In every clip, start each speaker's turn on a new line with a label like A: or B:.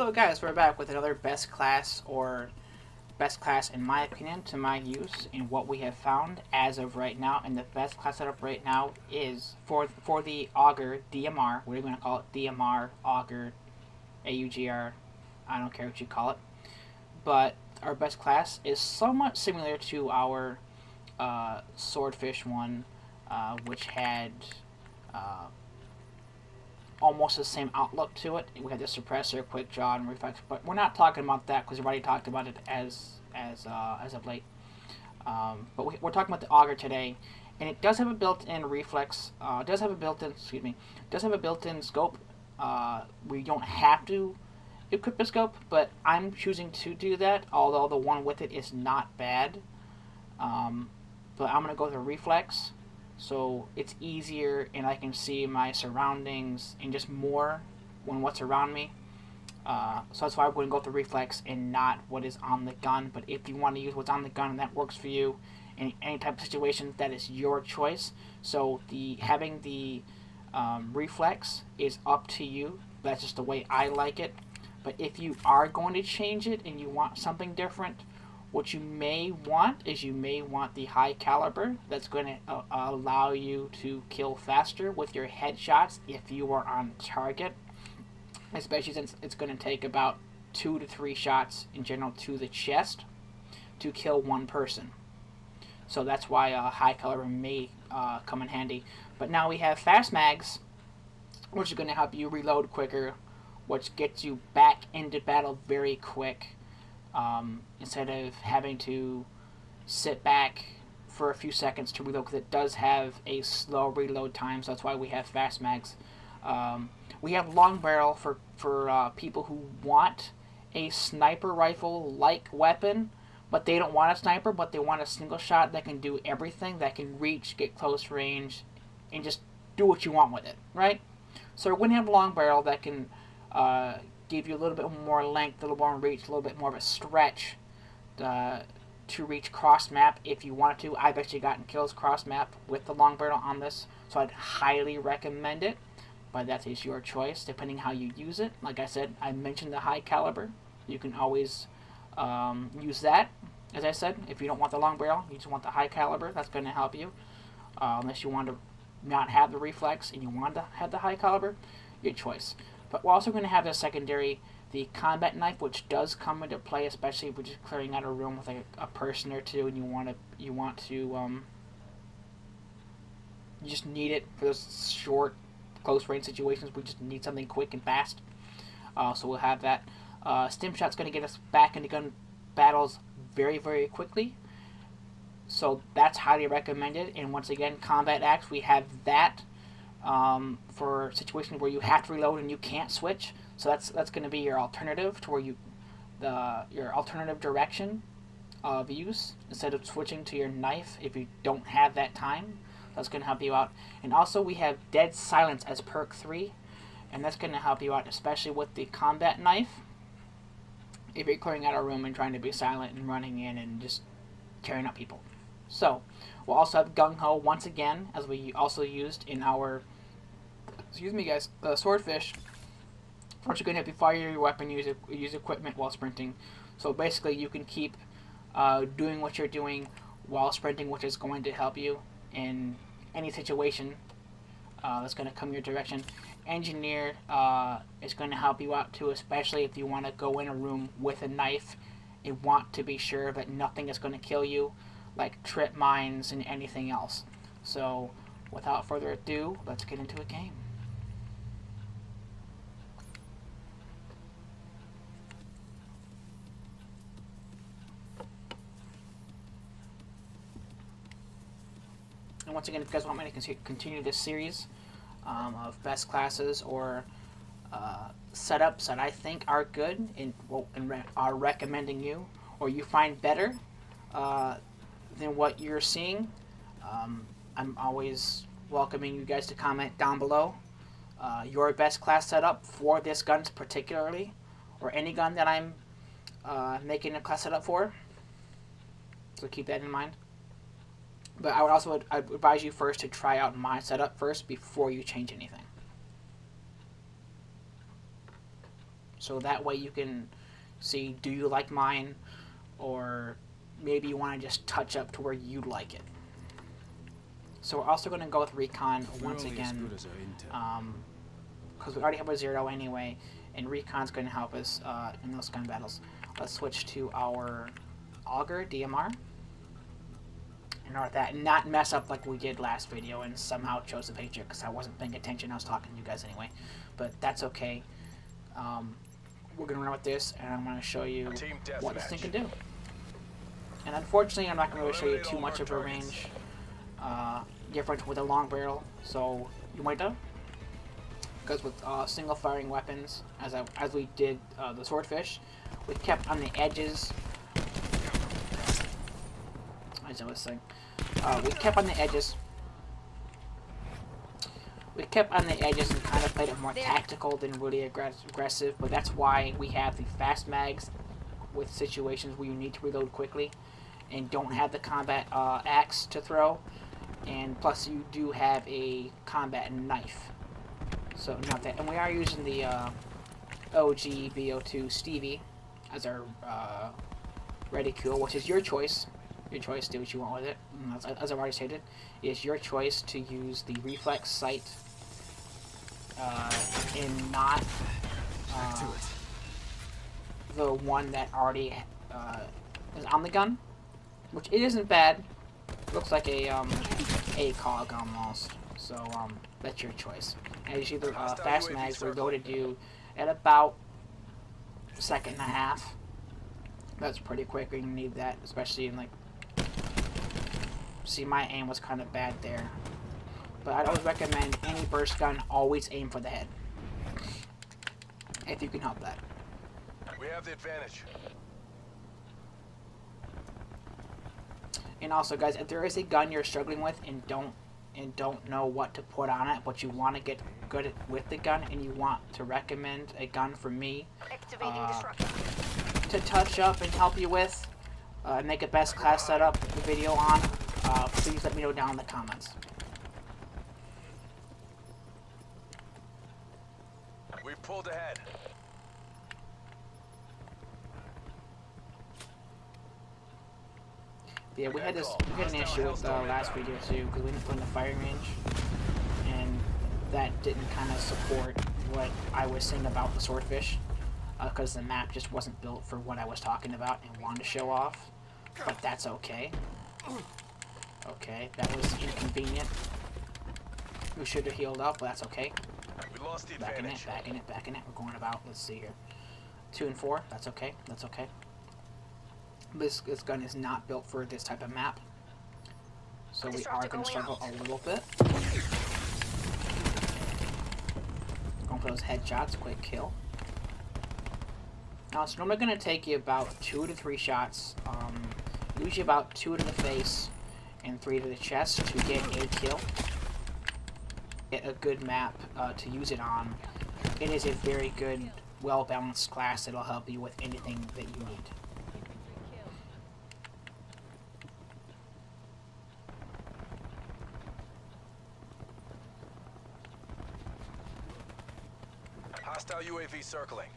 A: So guys, we're back with another best class, or best class in my opinion, to my use, in what we have found as of right now. And the best class setup right now is for the Auger Dmr. We're going to call it Dmr, Auger, AUGR. I don't care what you call it. But our best class is somewhat similar to our Swordfish one, which had uh, almost the same outlook to it. We had the suppressor, quick draw, and reflex, but we're not talking about that because we've already talked about it as of late. But we're talking about the auger today, and it does have a built-in reflex. Does have a built-in does have a built-in scope. We don't have to equip a scope, but I'm choosing to do that. Although the one with it is not bad, but I'm gonna go with a reflex, so it's easier and I can see my surroundings and just more when what's around me. So that's why I'm going to go with the reflex and not what is on the gun. But if you want to use what's on the gun and that works for you in any type of situation, that is your choice. So having the reflex is up to you. That's just the way I like it. But if you are going to change it and you want something different, what you may want is you may want the high caliber. That's going to allow you to kill faster with your headshots if you are on target, especially since it's going to take about 2 to 3 shots in general to the chest to kill one person. So that's why high caliber may come in handy. But now we have fast mags, which is going to help you reload quicker, which gets you back into battle very quick. Instead of having to sit back for a few seconds to reload, because it does have a slow reload time, so that's why we have fast mags. We have long barrel for people who want a sniper rifle like weapon, but they don't want a sniper, but they want a single shot that can do everything, that can reach, get close range, and just do what you want with it, right? So we're going to have a long barrel that can give you a little bit more length, a little more reach, a little bit more of a stretch to reach cross map if you wanted to. I've actually gotten kills cross map with the long barrel on this, so I'd highly recommend it. But that is your choice, depending how you use it. Like I said, I mentioned the high caliber. You can always use that. As I said, if you don't want the long barrel, you just want the high caliber. That's going to help you. Unless you want to not have the reflex and you want to have the high caliber, your choice. But we're also going to have the secondary, the combat knife, which does come into play, especially if we're just clearing out a room with like a person or two, and you just need it for those short, close range situations. We just need something quick and fast. So we'll have that. Stim shot's going to get us back into gun battles very, very quickly. So that's highly recommended. And once again, combat axe, we have that. For situations where you have to reload and you can't switch, so that's going to be your alternative to where your alternative direction of use instead of switching to your knife if you don't have that time. That's going to help you out. And also we have Dead Silence as perk 3, and that's going to help you out, especially with the combat knife. If you're clearing out a room and trying to be silent and running in and just tearing up people. So we'll also have Gung Ho once again, as we also used in our, Swordfish, which you're going to have to fire your weapon, use equipment while sprinting. So basically you can keep doing what you're doing while sprinting, which is going to help you in any situation that's going to come your direction. Engineer is going to help you out too, especially if you want to go in a room with a knife and want to be sure that nothing is going to kill you, like trip mines and anything else. So without further ado, let's get into a game. And once again, if you guys want me to continue this series of best classes or setups that I think are good and are recommending you, or you find better than what you're seeing, I'm always welcoming you guys to comment down below your best class setup for this gun particularly, or any gun that I'm making a class setup for. So keep that in mind. But I would also advise you first to try out my setup first before you change anything. So that way you can see, do you like mine, or maybe you want to just touch up to where you like it. So we're also going to go with recon once again, because we already have a 0 anyway, and recon's going to help us in those gun battles. Let's switch to our Auger Dmr. In order that not mess up like we did last video and somehow chose a picture because I wasn't paying attention. I was talking to you guys anyway, but that's okay. We're going to run with this, and I'm going to show you what this thing can do. And unfortunately, I'm not going to show you too much of a range difference with a long barrel, so you might know. Because with single firing weapons, as we did the swordfish, we kept on the edges. As I was saying, we kept on the edges. We kept on the edges and kind of played it more tactical than really aggressive, but that's why we have the fast mags with situations where you need to reload quickly and don't have the combat axe to throw, and plus you do have a combat knife. So not that, and we are using the OG BO2 Stevie as our reticule, which is your choice. Your choice, do what you want with it. As I've already stated, it's your choice to use the reflex sight and not the one that already is on the gun, which it isn't bad. Looks like a ACOG almost. So that's your choice. And you see the fast mags we're going to do at about a second and a half. That's pretty quick. You need that, especially in like. See, my aim was kind of bad there. But I'd always recommend any burst gun, always aim for the head. If you can help that.
B: We have the advantage.
A: And also, guys, if there is a gun you're struggling with and don't know what to put on it, but you want to get good with the gun and you want to recommend a gun for me to touch up and help you with, make a best class setup video on, please let me know down in the comments.
B: We've pulled ahead.
A: Yeah, we had an issue with the last video too, because we didn't put in the firing range, and that didn't kind of support what I was saying about the swordfish, because the map just wasn't built for what I was talking about and wanted to show off. But that's okay. Okay, that was inconvenient. We should have healed up, but that's okay.
B: We lost the
A: Back in
B: advantage.
A: it, back in it, back in it. We're going about, let's see here, 2 and 4. That's okay, that's okay. This gun is not built for this type of map, so we are going to struggle a little bit. Going for those headshots, quick kill. Now it's normally going to take you about 2 to 3 shots, usually about 2 to the face and 3 to the chest to get a kill. Get a good map to use it on. It is a very good, well-balanced class that'll help you with anything that you need.
B: Hostile UAV circling.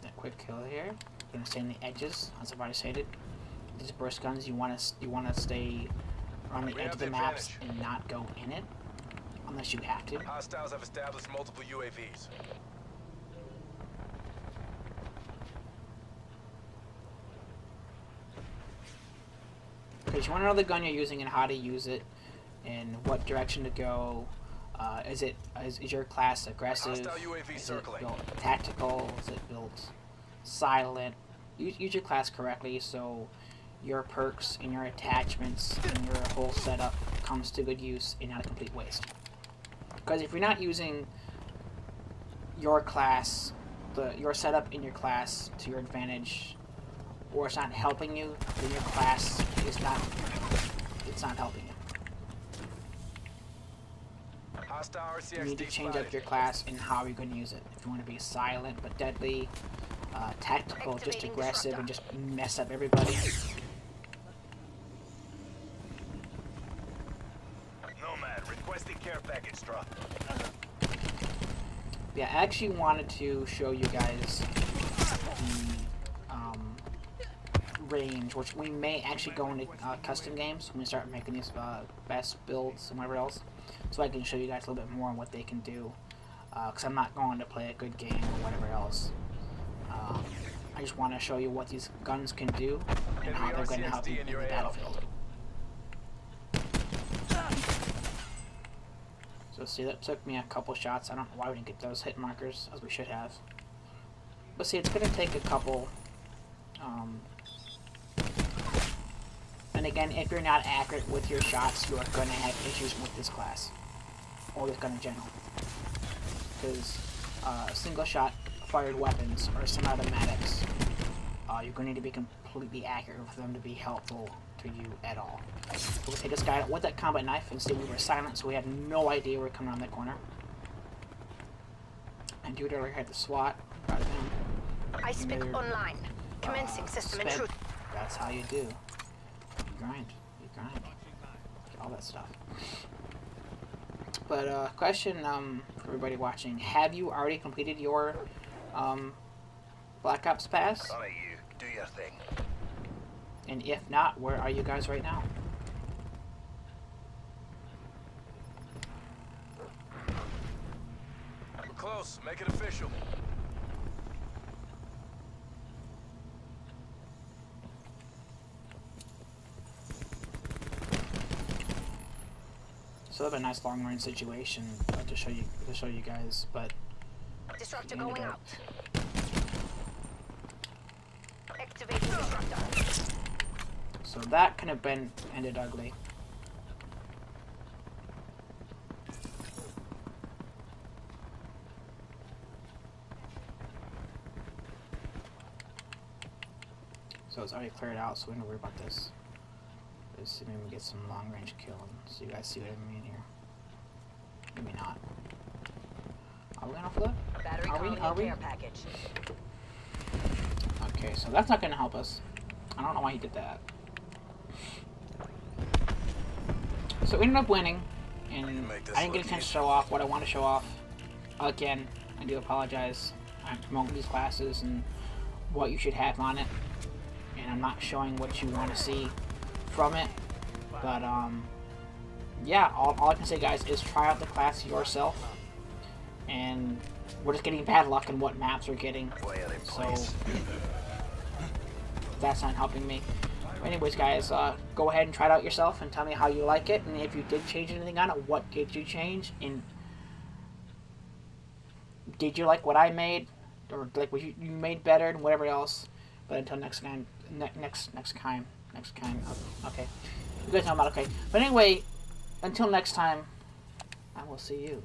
A: That quick kill here. Gonna stay on the edges, as I've already stated. These burst guns, you wanna stay on the edge of the maps and not go in it, unless you have to.
B: Hostiles have established multiple UAVs.
A: Because you want to know the gun you're using and how to use it, and what direction to go. Is your class aggressive? Is it built tactical? Is it built silent? Use your class correctly so your perks and your attachments and your whole setup comes to good use and not a complete waste. Because if you're not using your class, your setup in your class to your advantage, or it's not helping you, then your class is not helping you. You need to change up your class and how you're going to use it. If you want to be silent but deadly, tactical, just aggressive, and just mess up everybody.
B: that. Requesting care package, Straw.
A: Yeah, I actually wanted to show you guys the range, which we may actually go into custom games when we start making these best builds and whatever else, so I can show you guys a little bit more on what they can do, because I'm not going to play a good game or whatever else. I just want to show you what these guns can do and how they're going to help you in the battlefield. So see, that took me a couple shots. I don't know why we didn't get those hit markers as we should have. But see, it's going to take a couple. And again, if you're not accurate with your shots, you are going to have issues with this class. Or this gun in general. Because single shot fired weapons or semi-automatics, you're going to need to be completely accurate for them to be helpful to you at all. We'll take this guy with that combat knife and see we were silent, so we had no idea we were coming around that corner. And dude already had the SWAT. Got him.
C: I speak online. Commencing system
A: sped.
C: intrusion.
A: That's how you do. You grind. You grind. All that stuff. But question for everybody watching: have you already completed your Black Ops Pass?
B: Alright, you. Do your thing.
A: And if not, where are you guys right now?
B: We're close. Make it official.
A: So that'd be a nice long range situation to show you guys, but
C: Disruptor going out. Activating disruptor.
A: so that could have been ended ugly. So it's already cleared out, so we don't worry about this. Let's see, maybe we get some long range kill, so you guys see what I mean here. Maybe not. Are we gonna flip?
C: Battery
A: Are we?
C: care package.
A: Okay, so that's not gonna help us. I don't know why he did that. So we ended up winning, and I didn't get a chance to show off what I want to show off. Again, I do apologize. I'm promoting these classes and what you should have on it, and I'm not showing what you want to see from it. But yeah, all I can say, guys, is try out the class yourself. And we're just getting bad luck in what maps we're getting, so that's not helping me. But anyways, guys, go ahead and try it out yourself and tell me how you like it, and if you did change anything on it, what did you change, and did you like what I made, or like what you made better, and whatever else. But until next time, next time, okay, you guys know I'm not okay. But anyway, until next time, I will see you.